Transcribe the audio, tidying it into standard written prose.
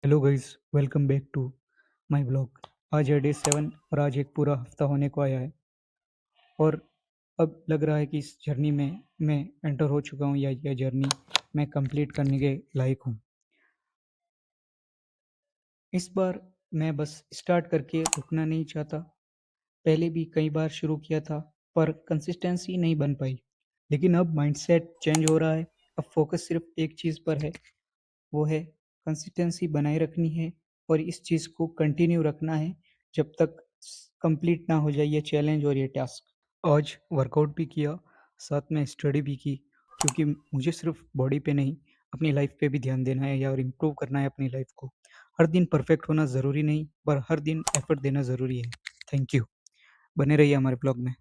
Hello guys, welcome back to my blog. आज है day 7 और आज एक पूरा हफ्ता होने को आया है और अब लग रहा है कि इस जर्नी में मैं एंटर हो चुका हूँ या यह जर्नी मैं कंप्लीट करने के लायक हूँ। इस बार मैं बस स्टार्ट करके रुकना नहीं चाहता। पहले भी कई बार शुरू किया था पर कंसिस्टेंसी नहीं बन पाई। लेकिन अब माइंडसेट चेंज हो रहा है। अब फोकस सिर्फ एक चीज़ पर है, वो है कंसिस्टेंसी बनाए रखनी है और इस चीज़ को कंटिन्यू रखना है जब तक कंप्लीट ना हो जाए ये चैलेंज और ये टास्क। आज वर्कआउट भी किया, साथ में स्टडी भी की, क्योंकि मुझे सिर्फ बॉडी पे नहीं अपनी लाइफ पे भी ध्यान देना है या और इम्प्रूव करना है अपनी लाइफ को। हर दिन परफेक्ट होना ज़रूरी नहीं, पर हर दिन एफर्ट देना ज़रूरी है। Thank you. बने रहिए हमारे ब्लॉग में।